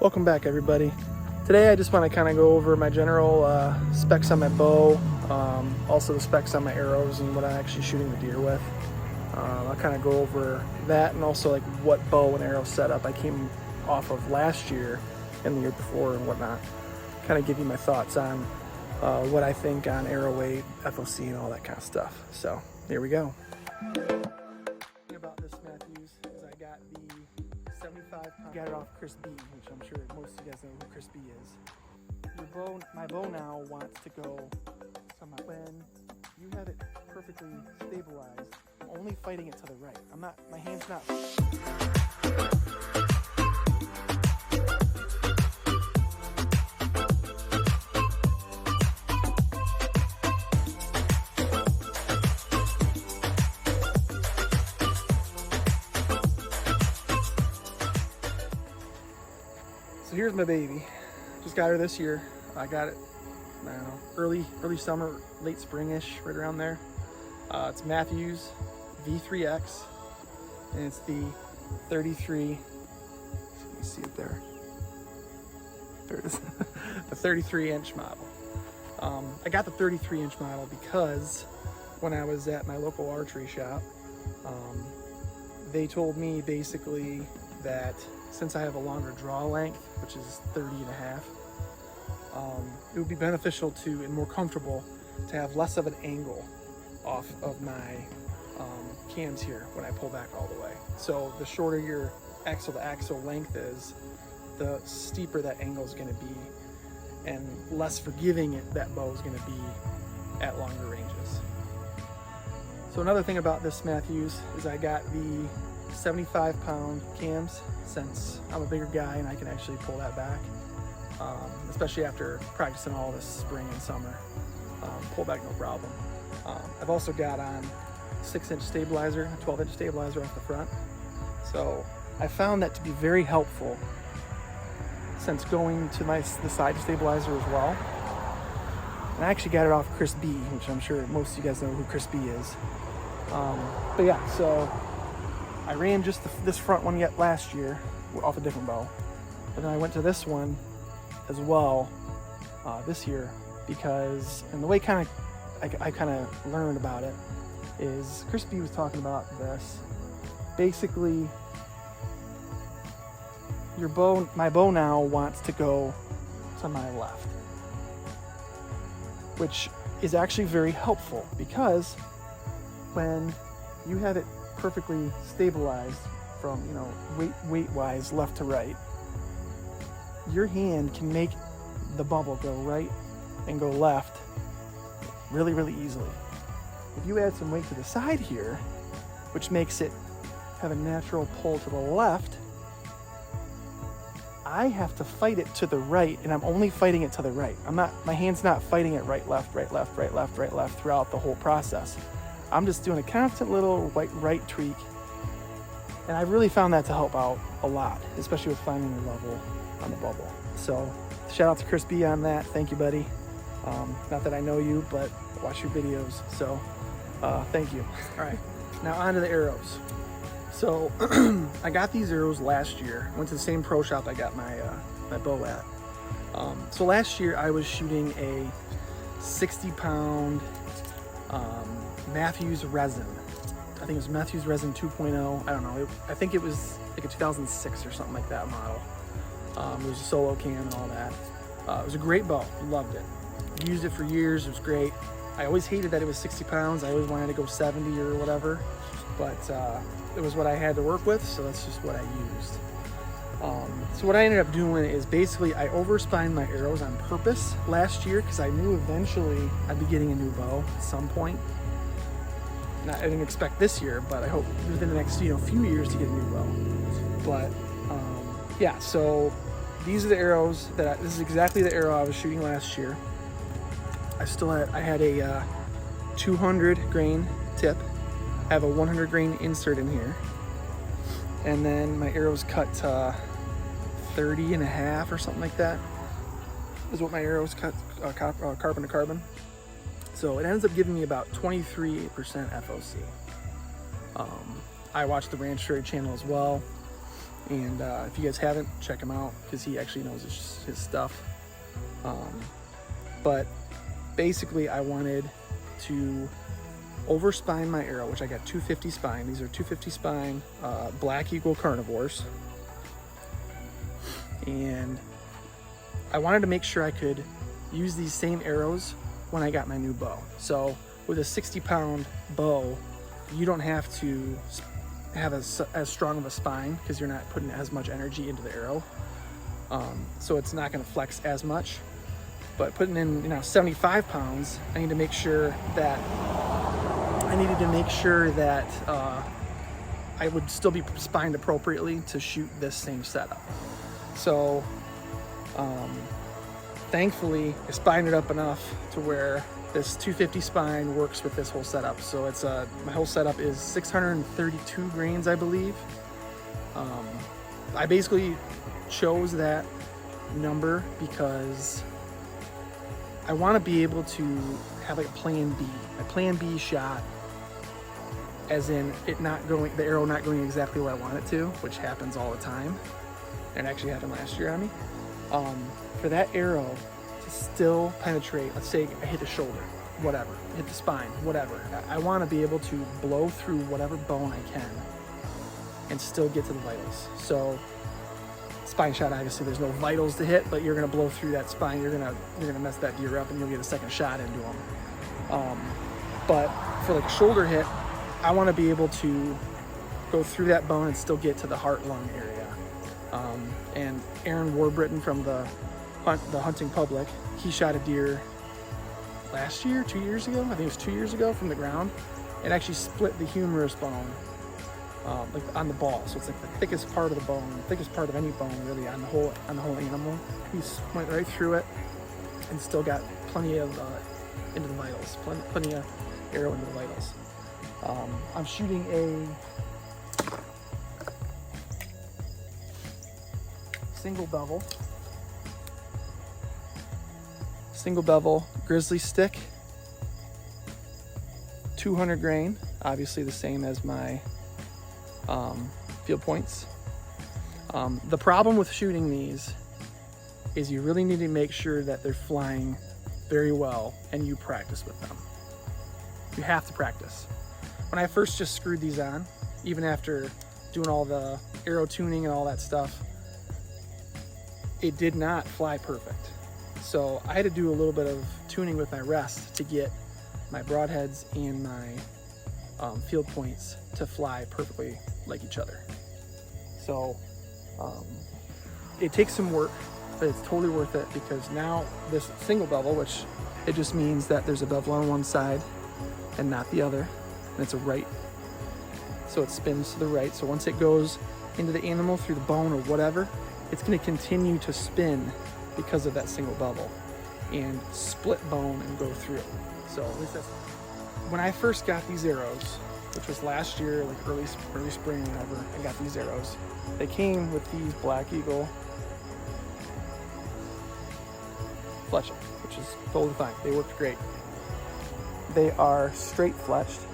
Welcome back, everybody. Today I just want to kind of go over my general specs on my bow, also the specs on my arrows and what I'm actually shooting the deer with. I'll kind of go over that and also like what bow and arrow setup I came off of last year and the year before and whatnot. Kind of give you my thoughts on what I think on arrow weight, FOC, and all that kind of stuff. So here we go. About this Mathews is I got the 75 pound, got it off Chris B, which I'm sure most of you guys know who Chris B is. My bow now wants to go to when you have it perfectly stabilized, I'm only fighting it to the right. My hand's not. So here's my baby. Just got her this year. I got it, I don't know, early summer, late spring-ish, right around there. It's Mathews V3X, and it's the 33. You see it there. There it is. The 33-inch model. I got the 33-inch model because when I was at my local archery shop, they told me basically that since I have a longer draw length, which is 30 and a half, it would be beneficial to and more comfortable to have less of an angle off of my cams here when I pull back all the way. So the shorter your axle to axle length is, the steeper that angle is going to be and less forgiving that bow is going to be at longer ranges. So another thing about this Mathews is I got the 75 pound cams, since I'm a bigger guy and I can actually pull that back, especially after practicing all this spring and summer. Pull back no problem. I've also got on 6-inch stabilizer, a 12-inch stabilizer off the front. So I found that to be very helpful since going to the side stabilizer as well. And I actually got it off Chris B, which I'm sure most of you guys know who Chris B is. But yeah, so I ran just this front one yet last year off a different bow, but then I went to this one as well this year because, and the way I kind of learned about it is Chris B was talking about this. Basically, my bow now wants to go to my left, which is actually very helpful because when you have it perfectly stabilized from, weight wise left to right, your hand can make the bubble go right and go left really easily. If you add some weight to the side here, which makes it have a natural pull to the left, I have to fight it to the right, and I'm only fighting it to the right. My hand's not fighting it right left throughout the whole process. I'm just doing a constant little right tweak, and I've really found that to help out a lot, especially with finding the level on the bubble. So shout out to Chris B on that. Thank you, buddy. Not that I know you, but I watch your videos, so thank you. All right, now on to the arrows. So I got these arrows last year. Went to the same pro shop I got my bow at. So last year I was shooting a 60-pound Mathews resin. I think it was Mathews resin 2.0. I don't know. I think it was like a 2006 or something like that model. It was a solo cam and all that. It was a great bow. Loved it. Used it for years. It was great. I always hated that it was 60 pounds. I always wanted to go 70 or whatever. But it was what I had to work with, so that's just what I used. So what I ended up doing is basically I overspined my arrows on purpose last year because I knew eventually I'd be getting a new bow at some point. I didn't expect this year, but I hope within the next few years to get a new bow. But yeah, so these are the arrows this is exactly the arrow I was shooting last year. I had a 200 grain tip. I have a 100 grain insert in here, and then my arrows cut to 30 and a half or something like that is what my arrows cut, carbon to carbon. So it ends up giving me about 23% FOC. I watch the Ranch Trade channel as well. And if you guys haven't, check him out because he actually knows his stuff. But basically I wanted to overspine my arrow, which I got 250 spine. These are 250 spine Black Eagle carnivores. And I wanted to make sure I could use these same arrows when I got my new bow. So with a 60-pound bow, you don't have to have as strong of a spine because you're not putting as much energy into the arrow. So it's not going to flex as much. But putting in 75 pounds, I needed to make sure that I would still be spined appropriately to shoot this same setup. So thankfully I spined it up enough to where this 250 spine works with this whole setup. So it's my whole setup is 632 grains, I believe. I basically chose that number because I want to be able to have like a plan B. My plan B shot, as in the arrow not going exactly where I want it to, which happens all the time. And actually happened last year on me. For that arrow to still penetrate, let's say I hit the shoulder, whatever, hit the spine, whatever. I want to be able to blow through whatever bone I can and still get to the vitals. So spine shot, obviously there's no vitals to hit, but you're gonna blow through that spine. You're gonna mess that deer up, and you'll get a second shot into him. But for like a shoulder hit, I want to be able to go through that bone and still get to the heart lung area. And Aaron Warbriton from the Hunting Public, he shot a deer last year, 2 years ago. I think it was 2 years ago from the ground, and actually split the humerus bone, like on the ball. So it's like the thickest part of the bone, the thickest part of any bone really on the whole animal. He went right through it and still got plenty of into the vitals, plenty of arrow into the vitals. I'm shooting a single bevel grizzly stick, 200 grain, obviously the same as my field points. The problem with shooting these is you really need to make sure that they're flying very well and you practice with them. You have to practice. When I first just screwed these on, even after doing all the arrow tuning and all that stuff, it did not fly perfect. So I had to do a little bit of tuning with my rest to get my broadheads and my field points to fly perfectly like each other. So it takes some work, but it's totally worth it because now this single bevel, which it just means that there's a bevel on one side and not the other, and it's a right, so it spins to the right. So once it goes into the animal through the bone or whatever, it's going to continue to spin because of that single bevel and split bone and go through. So at least that's when I first got these arrows, which was last year, like early spring, whenever I got these arrows. They came with these Black Eagle fletching, which is totally fine. They worked great. They are straight fletched.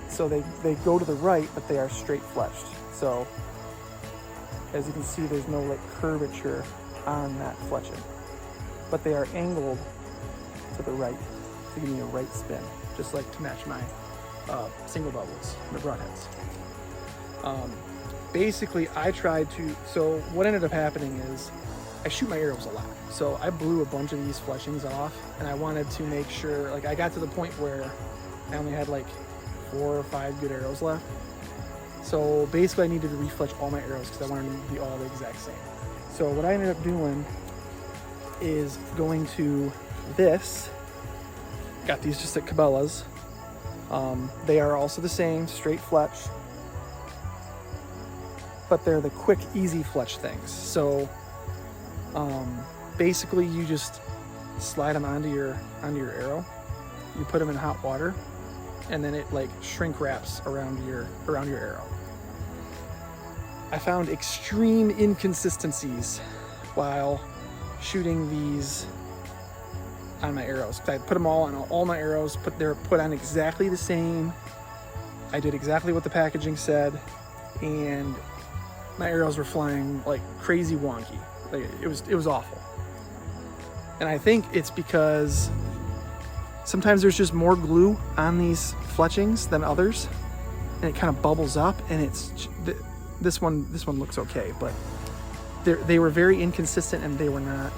So they go to the right, but they are straight fletched. So as you can see, there's no like curvature on that fletching, but they are angled to the right to give me a right spin, just like to match my single bevels, the broadheads. Basically, I tried to, so what ended up happening is I shoot my arrows a lot. So I blew a bunch of these fletchings off, and I wanted to make sure, like I got to the point where I only had like 4 or 5 good arrows left. So basically I needed to refletch all my arrows because I wanted them to be all the exact same. So what I ended up doing is going to this, got these just at Cabela's. They are also the same, straight fletch, but they're the quick, easy fletch things. So basically you just slide them onto your arrow, you put them in hot water, and then it like shrink wraps around your arrow. I found extreme inconsistencies while shooting these on my arrows. I put them all on all my arrows, put on exactly the same. I did exactly what the packaging said, and my arrows were flying like crazy wonky. Like it was awful. And I think it's because sometimes there's just more glue on these fletchings than others, and it kind of bubbles up, and this one looks okay, but they were very inconsistent, and they were not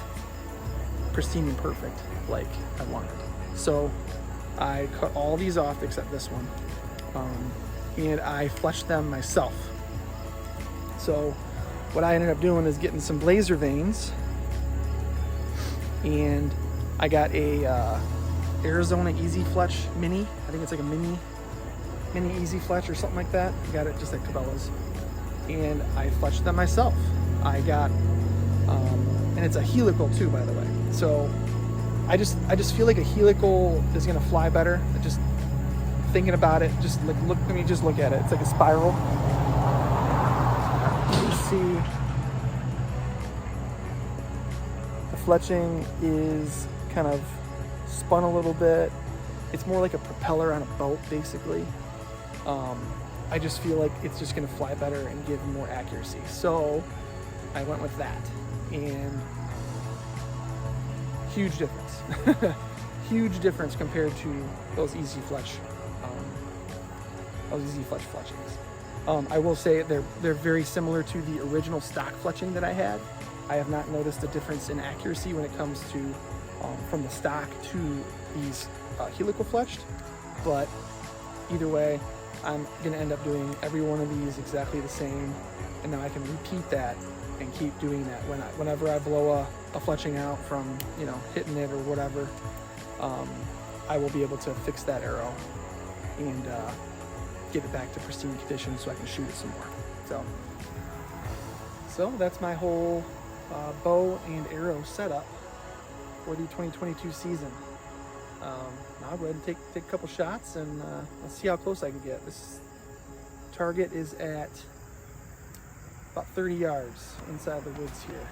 pristine and perfect like I wanted. So I cut all these off except this one, and I fletched them myself. So what I ended up doing is getting some blazer vanes, and I got a Arizona Easy Fletch Mini. I think it's like a mini Easy Fletch or something like that. I got it just at Cabela's, and I fletched them myself. I got, and it's a helical too, by the way. So I just feel like a helical is gonna fly better. Just thinking about it, just like let me just look at it. It's like a spiral. You see, the fletching is kind of spun a little bit. It's more like a propeller on a boat, basically. I just feel like it's just gonna fly better and give more accuracy. So I went with that, and huge difference. Huge difference compared to those Easy Fletch, fletchings. I will say they're very similar to the original stock fletching that I had. I have not noticed a difference in accuracy when it comes to from the stock to these helical fletched, but either way, I'm gonna end up doing every one of these exactly the same, and then I can repeat that and keep doing that whenever I blow a fletching out from, you know, hitting it or whatever. I will be able to fix that arrow and get it back to pristine condition so I can shoot it some more. So that's my whole bow and arrow setup for the 2022 season. Now I'll go ahead and take a couple shots, and let's see how close I can get. This target is at about 30 yards inside the woods here.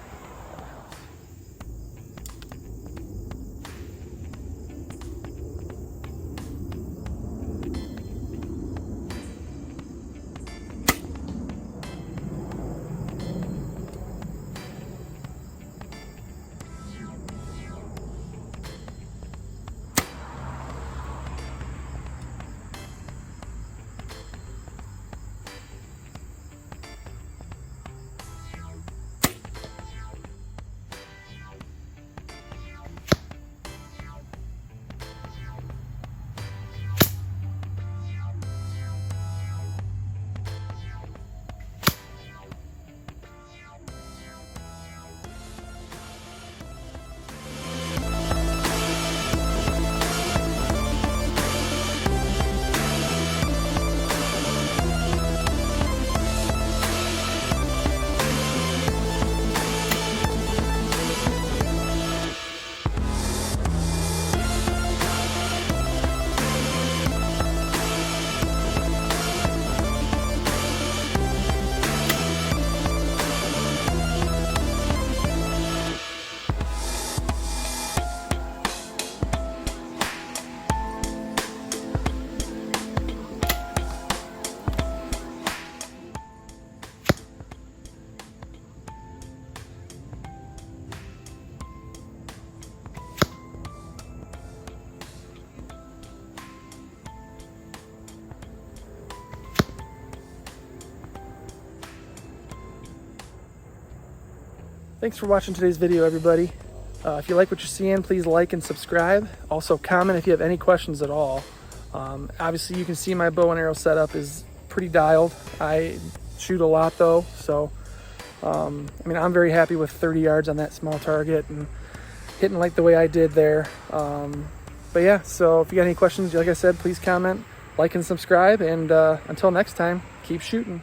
Thanks for watching today's video, everybody. If you like what you're seeing, please like and subscribe. Also comment if you have any questions at all. Obviously you can see my bow and arrow setup is pretty dialed. I shoot a lot though, so I mean, I'm very happy with 30 yards on that small target and hitting like the way I did there. But yeah, so if you got any questions, like I said, please comment, like and subscribe, and until next time, keep shooting.